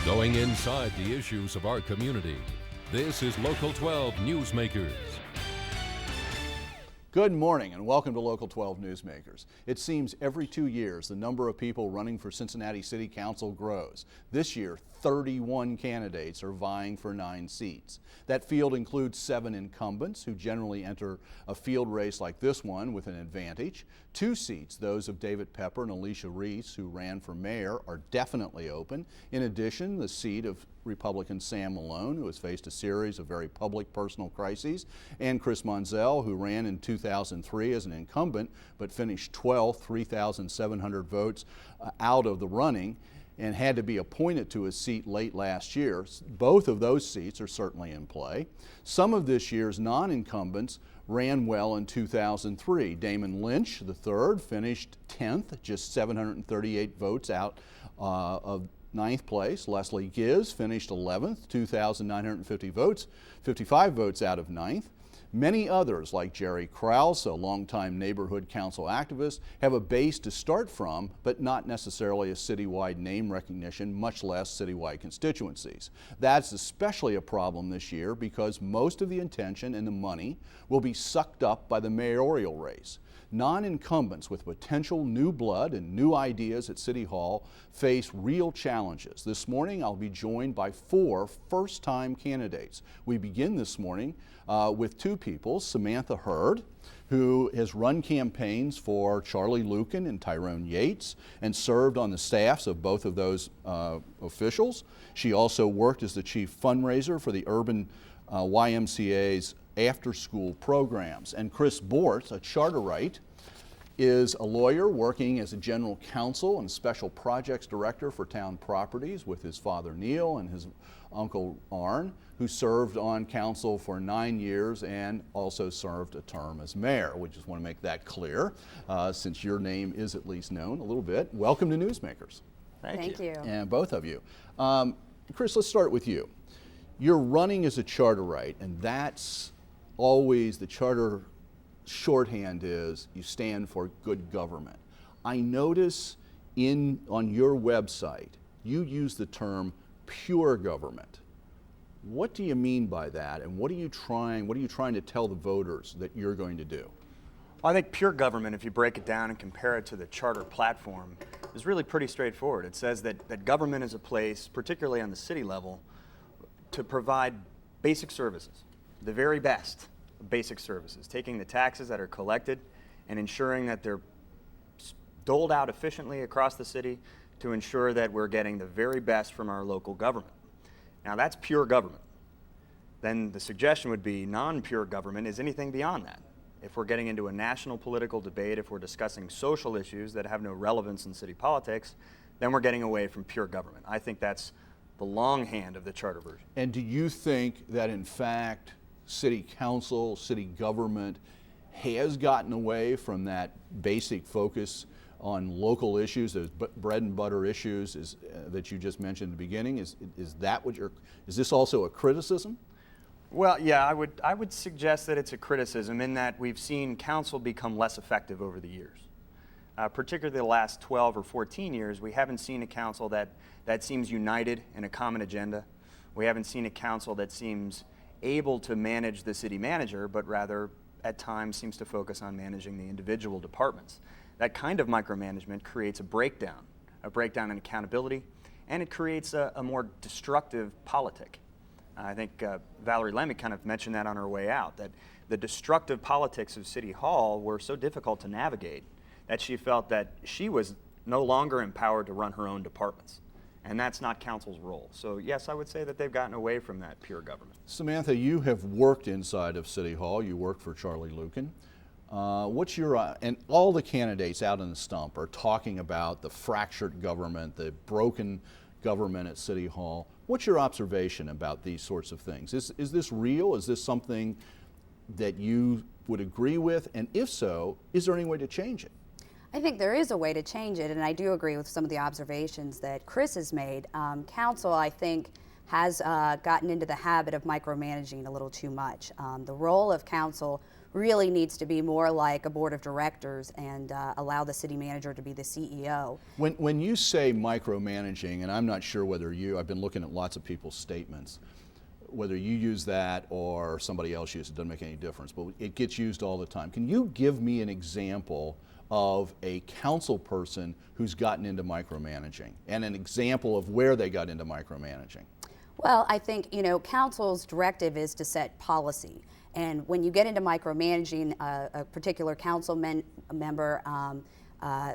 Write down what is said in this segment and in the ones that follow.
Going inside the issues of our community, this is Local 12 Newsmakers. Good morning and welcome to Local 12 Newsmakers. It seems every 2 years the number of people running for Cincinnati City Council grows. This year, 31 candidates are vying for 9 seats. That field includes 7 incumbents who generally enter a field race like this one with an advantage. 2 seats, those of David Pepper and Alicia Reese, who ran for mayor, are definitely open. In addition, the seat of Republican Sam Malone, who has faced a series of very public personal crises, and Chris Monzel, who ran in 2003 as an incumbent but finished 12th, 3,700 votes out of the running, and had to be appointed to his seat late last year. Both of those seats are certainly in play. Some of this year's non-incumbents ran well in 2003. Damon Lynch, the third, finished 10th, just 738 votes out of 9th place. Leslie Gibbs finished 11th, 2,950 votes, 55 votes out of 9th. Many others, like Jerry Krause, a longtime neighborhood council activist, have a base to start from, but not necessarily a citywide name recognition, much less citywide constituencies. That's especially a problem this year because most of the attention and the money will be sucked up by the mayoral race. Non-incumbents with potential new blood and new ideas at City Hall face real challenges. This morning, I'll be joined by 4 first-time candidates. We begin this morning with 2 people, Samantha Hurd, who has run campaigns for Charlie Lucan and Tyrone Yates and served on the staffs of both of those officials. She also worked as the chief fundraiser for the urban YMCA's after-school programs. And Chris Bortz, a Charterite, is a lawyer working as a general counsel and special projects director for town properties with his father Neil and his uncle Arn, who served on council for 9 years and also served a term as mayor. We just want to make that clear since your name is at least known a little bit. Welcome to Newsmakers. Thank you. And both of you. Chris, let's start with you. You're running as a Charterite, and that's always the charter shorthand is you stand for good government. I notice on your website you use the term pure government. What do you mean by that, and what are you trying to tell the voters that you're going to do? Well, I think pure government, if you break it down and compare it to the charter platform, is really pretty straightforward. It says that government is a place, particularly on the city level, to provide basic services, the very best of basic services, taking the taxes that are collected and ensuring that they're doled out efficiently across the city to ensure that we're getting the very best from our local government. Now that's pure government. Then the suggestion would be non-pure government is anything beyond that. If we're getting into a national political debate, if we're discussing social issues that have no relevance in city politics, then we're getting away from pure government. I think that's the longhand of the charter version. And do you think that in fact city council, city government has gotten away from that basic focus on local issues, those bread and butter issues that you just mentioned at the beginning? Is this also a criticism? Well, yeah, I would suggest that it's a criticism in that we've seen council become less effective over the years. Particularly the last 12 or 14 years, we haven't seen a council that seems united in a common agenda. We haven't seen a council that seems able to manage the city manager, but rather at times seems to focus on managing the individual departments. That kind of micromanagement creates a breakdown in accountability, and it creates a more destructive politic. I think Valerie Lemmy kind of mentioned that on her way out, that the destructive politics of City Hall were so difficult to navigate that she felt that she was no longer empowered to run her own departments. And that's not council's role. So yes, I would say that they've gotten away from that pure government. Samantha, you have worked inside of City Hall. You worked for Charlie Lucan. What's your, and all the candidates out in the stump are talking about the fractured government, the broken government at City Hall. What's your observation about these sorts of things? Is this real? Is this something that you would agree with? And if so, is there any way to change it? I think there is a way to change it, and I do agree with some of the observations that Chris has made. Council, I think, has gotten into the habit of micromanaging a little too much. The role of council really needs to be more like a board of directors and allow the city manager to be the CEO. When you say micromanaging, and I'm not sure whether I've been looking at lots of people's statements, whether you use that or somebody else uses it, doesn't make any difference, but it gets used all the time. Can you give me an example of a council person who's gotten into micromanaging and an example of where they got into micromanaging? Well, I think, council's directive is to set policy. And when you get into micromanaging, a particular council member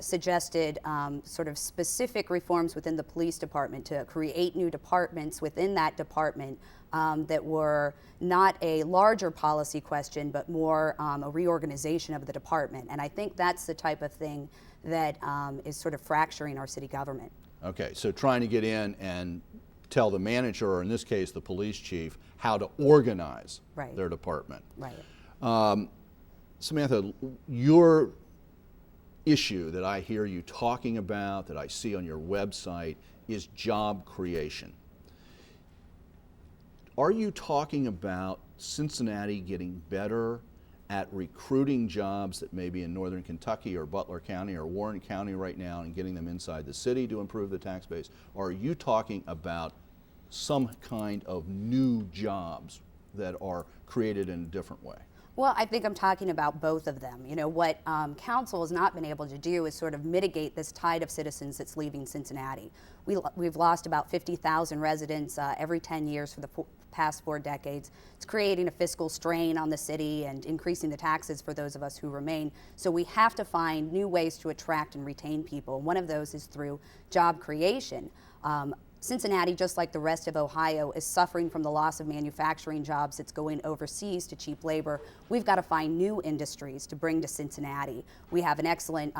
suggested sort of specific reforms within the police department to create new departments within that department that were not a larger policy question, but more a reorganization of the department. And I think that's the type of thing that is sort of fracturing our city government. Okay, so trying to get in and tell the manager, or in this case the police chief, how to organize their department. Right. Samantha, your issue that I hear you talking about, that I see on your website, is job creation. Are you talking about Cincinnati getting better at recruiting jobs that may be in northern Kentucky or Butler County or Warren County right now and getting them inside the city to improve the tax base? Or are you talking about some kind of new jobs that are created in a different way? Well, I think I'm talking about both of them. What council has not been able to do is sort of mitigate this tide of citizens that's leaving Cincinnati. We've lost about 50,000 residents every 10 years for the past 4 decades. It's creating a fiscal strain on the city and increasing the taxes for those of us who remain. So we have to find new ways to attract and retain people. One of those is through job creation. Cincinnati, just like the rest of Ohio, is suffering from the loss of manufacturing jobs that's going overseas to cheap labor. We've got to find new industries to bring to Cincinnati. We have an excellent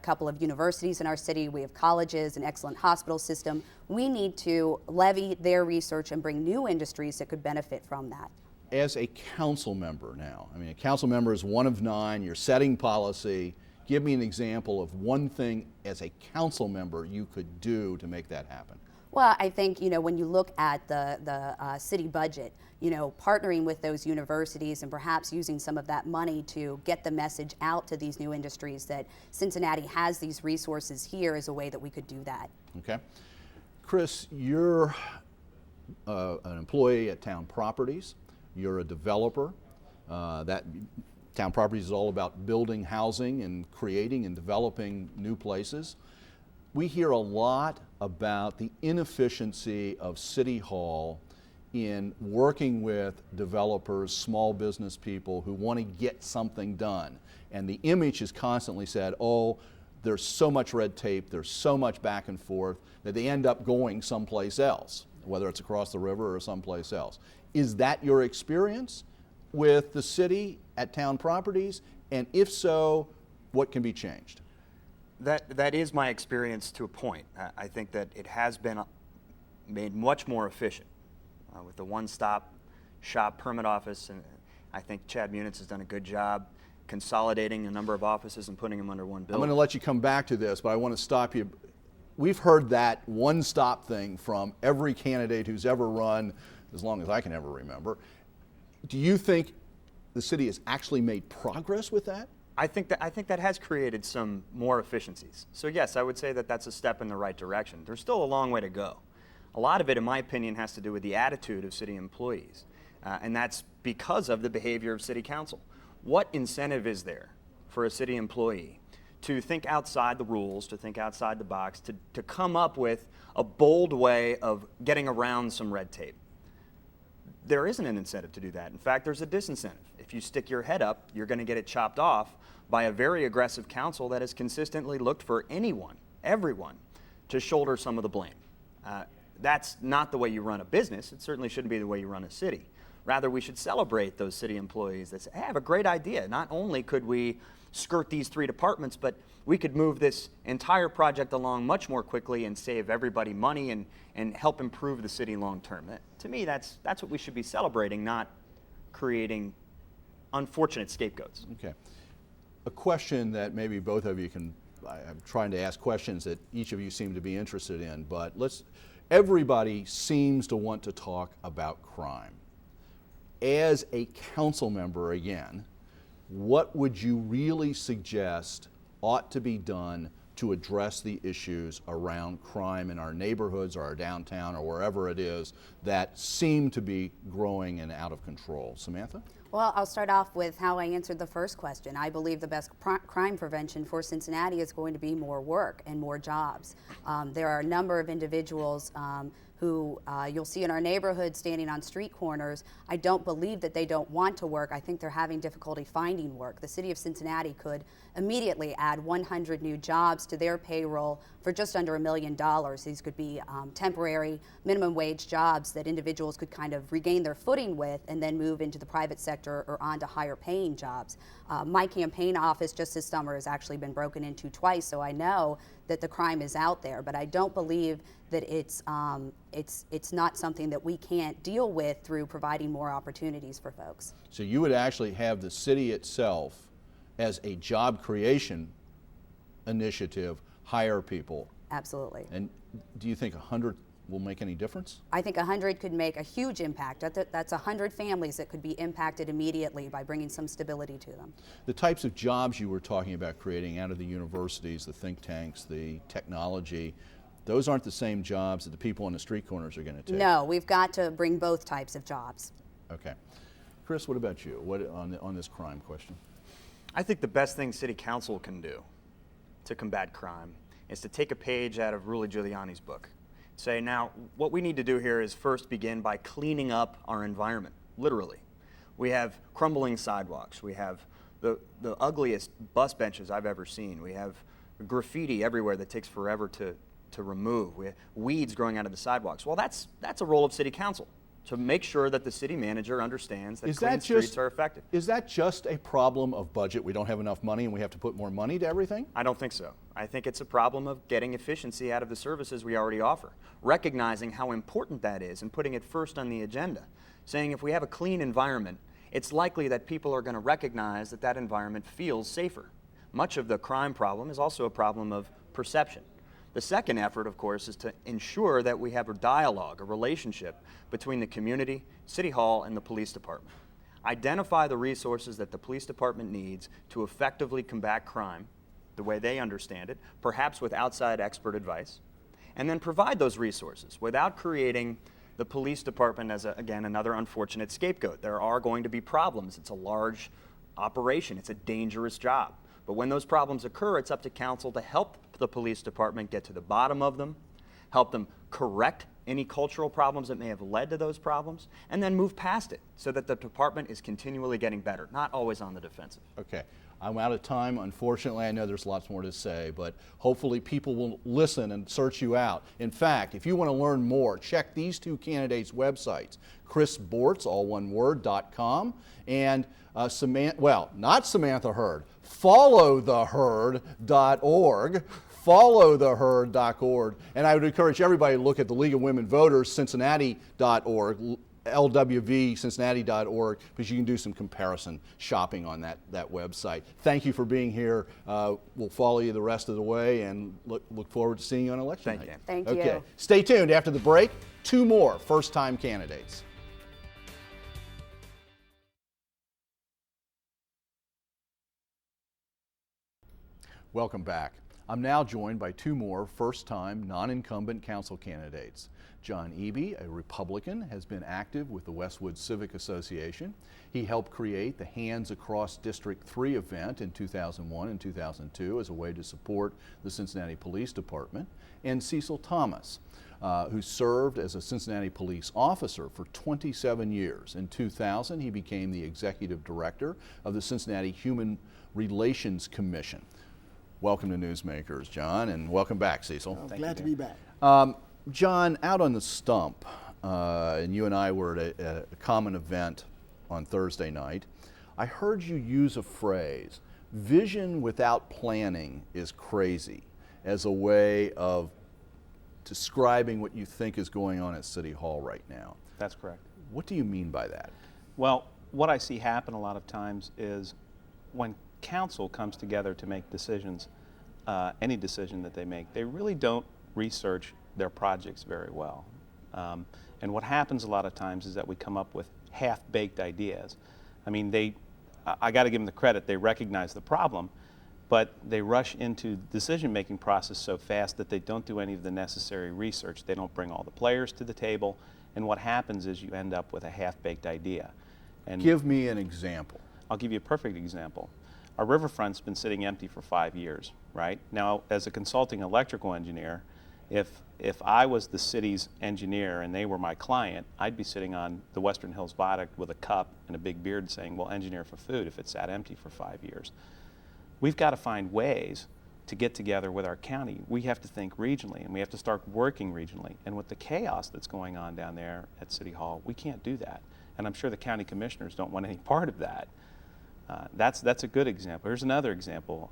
couple of universities in our city. We have colleges, an excellent hospital system. We need to levy their research and bring new industries that could benefit from that. As a council member now, I mean, a council member is one of 9, you're setting policy. Give me an example of one thing as a council member you could do to make that happen. Well, I think, when you look at the city budget, partnering with those universities and perhaps using some of that money to get the message out to these new industries that Cincinnati has these resources here is a way that we could do that. Okay. Chris, you're an employee at Town Properties. You're a developer. Town Properties is all about building housing and creating and developing new places. We hear a lot about the inefficiency of City Hall in working with developers, small business people who want to get something done. And the image is constantly said, oh, there's so much red tape, there's so much back and forth, that they end up going someplace else, whether it's across the river or someplace else. Is that your experience with the city at Town Properties? And if so, what can be changed? That is my experience to a point. I think that it has been made much more efficient with the one-stop shop permit office, and I think Chad Munitz has done a good job consolidating a number of offices and putting them under one building. I'm going to let you come back to this, but I want to stop you. We've heard that one-stop thing from every candidate who's ever run, as long as I can ever remember. Do you think the city has actually made progress with that? I think that has created some more efficiencies. So yes, I would say that that's a step in the right direction. There's still a long way to go. A lot of it, in my opinion, has to do with the attitude of city employees, and that's because of the behavior of city council. What incentive is there for a city employee to think outside the rules, to think outside the box, to come up with a bold way of getting around some red tape? There isn't an incentive to do that. In fact, there's a disincentive. If you stick your head up, you're going to get it chopped off by a very aggressive council that has consistently looked for everyone, to shoulder some of the blame. That's not the way you run a business. It certainly shouldn't be the way you run a city. Rather, we should celebrate those city employees that say, hey, I have a great idea. Not only could we skirt these 3 departments, but we could move this entire project along much more quickly and save everybody money and help improve the city long term. To me, that's what we should be celebrating, not creating unfortunate scapegoats. Okay. A question that maybe both of you can, I'm trying to ask questions that each of you seem to be interested in, but everybody seems to want to talk about crime. as a council member again, what would you really suggest ought to be done to address the issues around crime in our neighborhoods or our downtown or wherever it is that seem to be growing and out of control? Samantha? Well, I'll start off with how I answered the first question. I believe the best crime prevention for Cincinnati is going to be more work and more jobs. There are a number of individuals who you'll see in our neighborhood standing on street corners. I don't believe that they don't want to work. I think they're having difficulty finding work. The city of Cincinnati could immediately add 100 new jobs to their payroll for just under $1 million. These could be temporary minimum wage jobs that individuals could kind of regain their footing with and then move into the private sector or onto higher paying jobs. My campaign office just this summer has actually been broken into twice, so I know that the crime is out there, but I don't believe that it's not something that we can't deal with through providing more opportunities for folks. So you would actually have the city itself as a job creation initiative hire people. Absolutely. And do you think 100 will make any difference? I think 100 could make a huge impact. That's 100 families that could be impacted immediately by bringing some stability to them. The types of jobs you were talking about creating out of the universities, the think tanks, the technology, those aren't the same jobs that the people on the street corners are going to take. No, we've got to bring both types of jobs. Okay. Chris, what about you? What on this crime question? I think the best thing City Council can do to combat crime is to take a page out of Rudy Giuliani's book. Say, now, what we need to do here is first begin by cleaning up our environment, literally. We have crumbling sidewalks. We have the ugliest bus benches I've ever seen. We have graffiti everywhere that takes forever to remove. We have weeds growing out of the sidewalks. Well, that's a role of City Council, to make sure that the city manager understands that clean streets are effective. Is that just a problem of budget? We don't have enough money and we have to put more money to everything? I don't think so. I think it's a problem of getting efficiency out of the services we already offer, recognizing how important that is and putting it first on the agenda, saying if we have a clean environment, it's likely that people are going to recognize that that environment feels safer. Much of the crime problem is also a problem of perception. The second effort, of course, is to ensure that we have a dialogue, a relationship between the community, City Hall, and the police department. Identify the resources that the police department needs to effectively combat crime the way they understand it, perhaps with outside expert advice, and then provide those resources without creating the police department as, again, another unfortunate scapegoat. There are going to be problems. It's a large operation. It's a dangerous job. But when those problems occur, it's up to council to help the police department get to the bottom of them, help them correct any cultural problems that may have led to those problems, and then move past it so that the department is continually getting better, not always on the defensive. Okay. I'm out of time, unfortunately. I know there's lots more to say, but hopefully people will listen and search you out. In fact, if you want to learn more, check these two candidates' websites, Chris Bortz, all one word, .com, and Samantha, well, not Samantha Hurd, followtheherd.org, followtheherd.org, and I would encourage everybody to look at the League of Women Voters, Cincinnati.org, lwvcincinnati.org, because you can do some comparison shopping on that website. Thank you for being here. We'll follow you the rest of the way and look forward to seeing you on election night. Thank you. Okay. Stay tuned. After the break, two more first-time candidates. Welcome back. I'm now joined by two more first-time non-incumbent council candidates. John Eby, a Republican, has been active with the Westwood Civic Association. He helped create the Hands Across District 3 event in 2001 and 2002 as a way to support the Cincinnati Police Department. And Cecil Thomas, who served as a Cincinnati police officer for 27 years. In 2000, he became the executive director of the Cincinnati Human Relations Commission. Welcome to Newsmakers, John, and welcome back, Cecil. Oh, glad to be back. John, out on the stump, and you and I were at a common event on Thursday night, I heard you use a phrase, vision without planning is crazy, as a way of describing what you think is going on at City Hall right now. That's correct. What do you mean by that? Well, what I see happen a lot of times is when council comes together to make decisions, any decision that they make, they really don't research their projects very well. And what happens a lot of times is that we come up with half-baked ideas. I mean, I got to give them the credit, they recognize the problem, but they rush into the decision-making process so fast that they don't do any of the necessary research. They don't bring all the players to the table, and what happens is you end up with a half-baked idea. And Give me an example. I'll give you a perfect example. Our riverfront's been sitting empty for 5 years, right? Now, as a consulting electrical engineer, if I was the city's engineer and they were my client, I'd be sitting on the Western Hills Viaduct with a cup and a big beard saying, well, engineer for food if it sat empty for 5 years. We've got to find ways to get together with our county. We have to think regionally, and we have to start working regionally. And with the chaos that's going on down there at City Hall, we can't do that. And I'm sure the county commissioners don't want any part of that. That's a good example. Here's another example.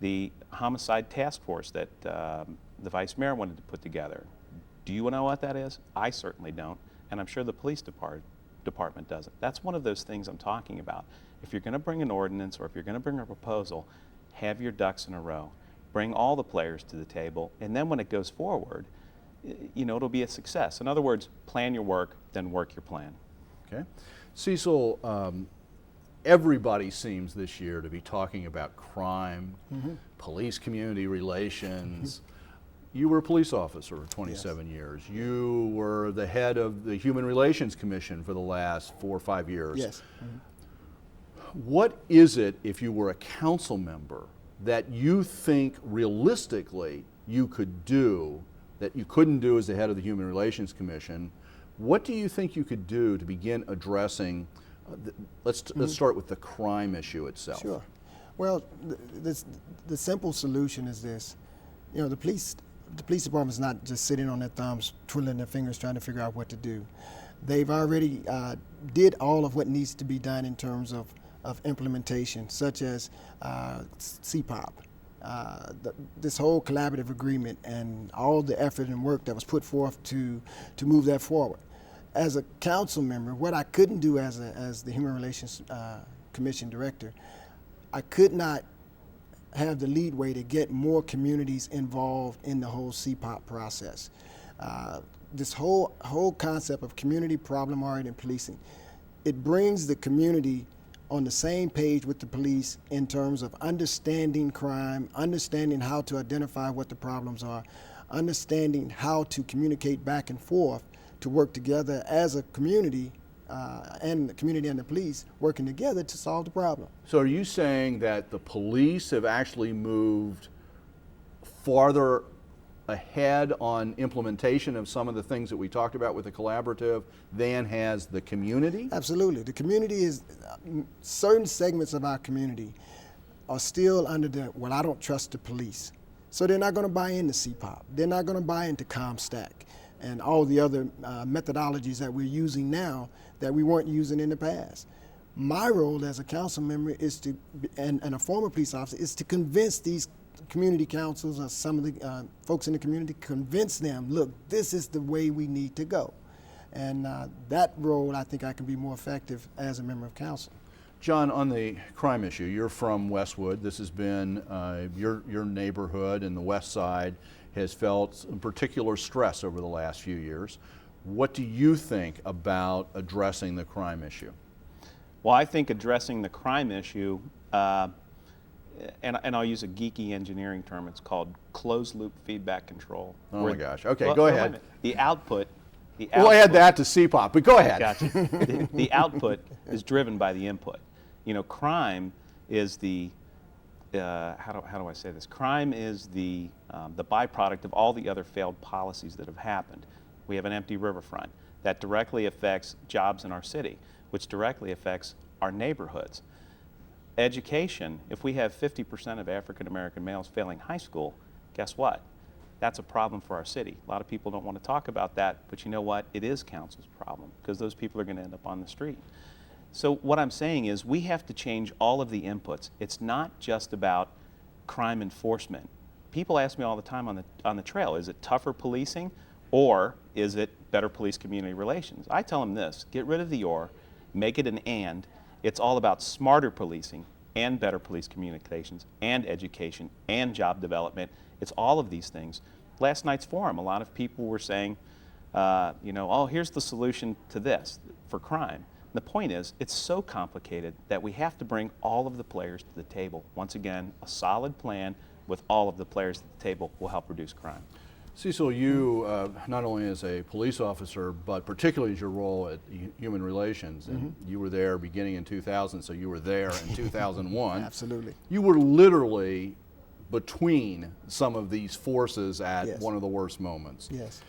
The homicide task force that the vice mayor wanted to put together. Do you know what that is? I certainly don't, and I'm sure the police department doesn't. That's one of those things I'm talking about. If you're going to bring an ordinance or if you're going to bring a proposal, have your ducks in a row. Bring all the players to the table, and then when it goes forward, you know, it'll be a success. In other words, plan your work, then work your plan. Okay. Cecil, everybody seems this year to be talking about crime, police community relations. You were a police officer for 27 years. You were the head of the Human Relations Commission for the last 4 or 5 years. Yes. What is it, if you were a council member, that you think realistically you could do that you couldn't do as the head of the Human Relations Commission? What do you think you could do to begin addressing, let's start with the crime issue itself. Sure. Well, the simple solution is this. You know, the police department is not just sitting on their thumbs, twiddling their fingers, trying to figure out what to do. They've already did all of what needs to be done in terms of implementation, such as CPOP, this whole collaborative agreement, and all the effort and work that was put forth to move that forward. As a council member, what I couldn't do as the Human Relations Commission director, I could not have the leadway to get more communities involved in the whole CPOP process. This whole concept of community problem-oriented policing, it brings the community on the same page with the police in terms of understanding crime, understanding how to identify what the problems are, understanding how to communicate back and forth to work together as a community, and the community and the police working together to solve the problem. So are you saying that the police have actually moved farther ahead on implementation of some of the things that we talked about with the collaborative than has the community? Absolutely. The community is, certain segments of our community are still under the, well, I don't trust the police. So they're not going to buy into CPOP. They're not going to buy into ComStack and all the other methodologies that we're using now that we weren't using in the past. My role as a council member is to, and a former police officer, is to convince these community councils or some of the folks in the community, convince them, look, this is the way we need to go. And that role, I think I can be more effective as a member of council. John, on the crime issue, you're from Westwood. This has been your neighborhood, and the West Side has felt some particular stress over the last few years. What do you think about addressing the crime issue? Well, I think addressing the crime issue, and I'll use a geeky engineering term, it's called closed loop feedback control. Oh my gosh, okay, go ahead. The output. We'll add that to CPOP, but go ahead. Gotcha. The output is driven by the input. You know, crime is the, how do I say this? Crime is the byproduct of all the other failed policies that have happened. We have an empty riverfront. That directly affects jobs in our city, which directly affects our neighborhoods. Education, if we have 50% of African American males failing high school, guess what? That's a problem for our city. A lot of people don't want to talk about that, but you know what? It is council's problem, because those people are going to end up on the street. So what I'm saying is we have to change all of the inputs. It's not just about crime enforcement. People ask me all the time on the trail, is it tougher policing or is it better police community relations? I tell them this, get rid of the or, make it an and. It's all about smarter policing and better police communications and education and job development. It's all of these things. Last night's forum, a lot of people were saying, you know, oh, here's the solution to this. for crime. The point is, it's so complicated that we have to bring all of the players to the table. Once again, a solid plan with all of the players at the table will help reduce crime. Cecil, you, not only as a police officer, but particularly as your role at Human Relations, and you were there beginning in 2000, so you were there in 2001. Absolutely. You were literally between some of these forces at Yes. one of the worst moments. Yes.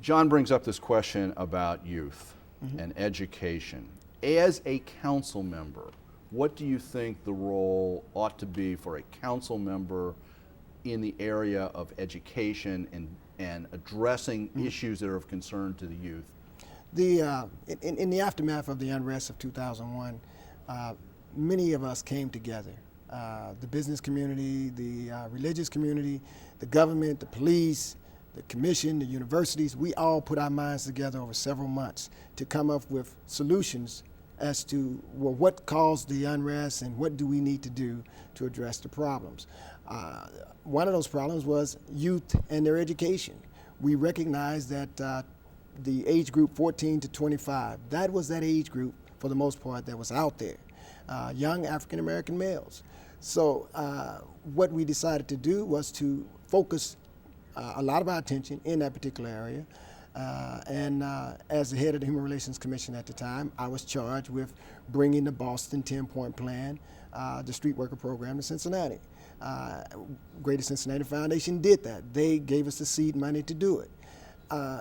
John brings up this question about youth and education. As a council member, what do you think the role ought to be for a council member in the area of education and addressing issues that are of concern to the youth? In the aftermath of the unrest of 2001, many of us came together. The business community, the religious community, the government, the police, the commission, the universities, we all put our minds together over several months to come up with solutions as to, well, what caused the unrest and what do we need to do to address the problems. One of those problems was youth and their education. We recognized that the age group 14 to 25, that was that age group for the most part that was out there, young African American males. So what we decided to do was to focus a lot of our attention in that particular area. As the head of the Human Relations Commission at the time, I was charged with bringing the Boston 10-point plan, the street worker program to Cincinnati. Greater Cincinnati Foundation did that. They gave us the seed money to do it.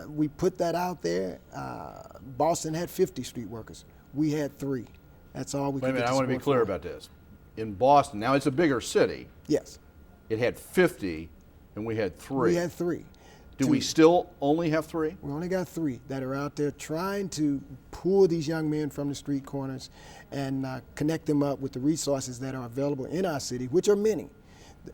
We put that out there. Boston had 50 street workers. We had 3. That's all we could get. Wait a minute, I want to be clear about this. In Boston, now it's a bigger city. Yes. It had 50 and we had 3. We had 3. Do we still only have 3? We only got 3 that are out there trying to pull these young men from the street corners and connect them up with the resources that are available in our city, which are many,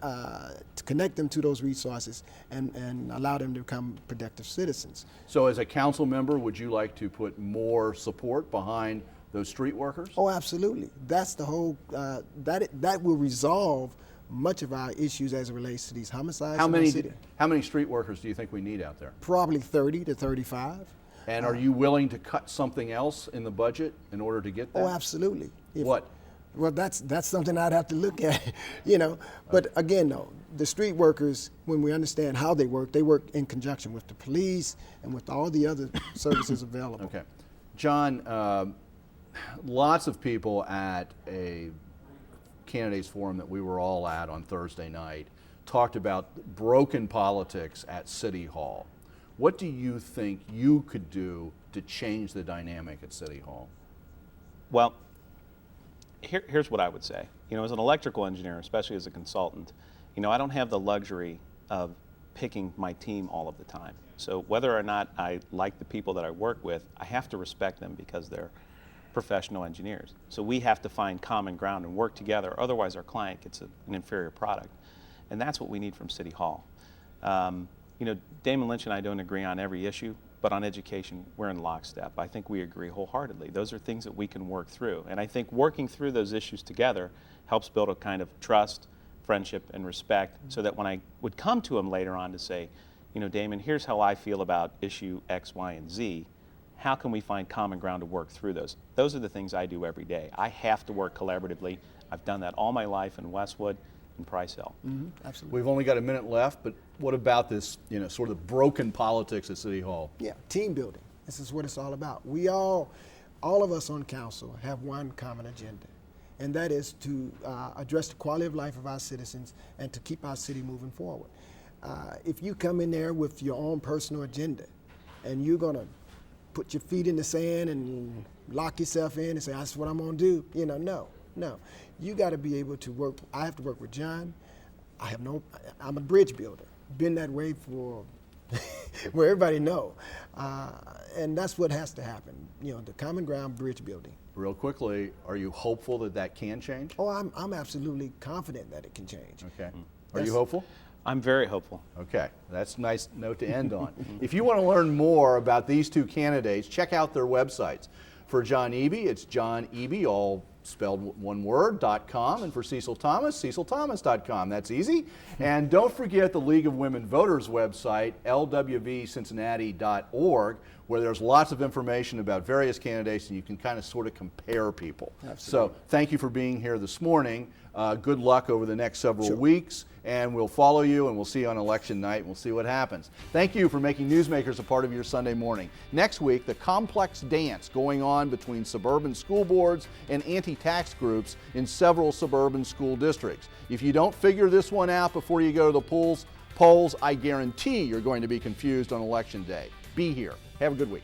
to connect them to those resources and allow them to become productive citizens. So as a council member, would you like to put more support behind those street workers? Oh, absolutely. That's the whole, that will resolve much of our issues as it relates to these homicides in our city. How many street workers do you think we need out there? Probably 30 to 35. And are you willing to cut something else in the budget in order to get that? Oh, absolutely. What? Well, that's something I'd have to look at, you know. But again, though, the street workers, when we understand how they work in conjunction with the police and with all the other services available. Okay. John, lots of people at a candidates forum that we were all at on Thursday night talked about broken politics at City Hall. What do you think you could do to change the dynamic at City Hall? Well, here's what I would say. You know, as an electrical engineer, especially as a consultant, you know, I don't have the luxury of picking my team all of the time. So whether or not I like the people that I work with, I have to respect them because they're professional engineers. So we have to find common ground and work together, otherwise our client gets an inferior product. And that's what we need from City Hall. You know, Damon Lynch and I don't agree on every issue, but on education, we're in lockstep. I think we agree wholeheartedly. Those are things that we can work through. And I think working through those issues together helps build a kind of trust, friendship, and respect, so that when I would come to him later on to say, you know, Damon, here's how I feel about issue X, Y, and Z. How can we find common ground to work through those? Those are the things I do every day. I have to work collaboratively. I've done that all my life in Westwood and Price Hill. Absolutely. We've only got a minute left, but what about this, you know, sort of broken politics at City Hall? Yeah, team building. This is what it's all about. We all of us on council have one common agenda, and that is to address the quality of life of our citizens and to keep our city moving forward. If you come in there with your own personal agenda and you're going to put your feet in the sand and lock yourself in and say, that's what I'm going to do, you know, no. You got to be able to work. I have to work with John. I'm a bridge builder. Been that way for where everybody know. And that's what has to happen, you know, the common ground bridge building. Real quickly, are you hopeful that that can change? Oh, I'm absolutely confident that it can change. Okay. Are you hopeful? I'm very hopeful. Okay, that's a nice note to end on. If you want to learn more about these two candidates, check out their websites. For John Eby, it's John Eby, all spelled one word, .com, and for Cecil Thomas, cecilthomas.com. That's easy. And don't forget the League of Women Voters website, lwvcincinnati.org, where there's lots of information about various candidates and you can kind of sort of compare people. Absolutely. So thank you for being here this morning. Good luck over the next several weeks, and we'll follow you and we'll see you on election night and we'll see what happens. Thank you for making Newsmakers a part of your Sunday morning. Next week, the complex dance going on between suburban school boards and anti-tax groups in several suburban school districts. If you don't figure this one out before you go to the polls, I guarantee you're going to be confused on election day. Be here. Have a good week.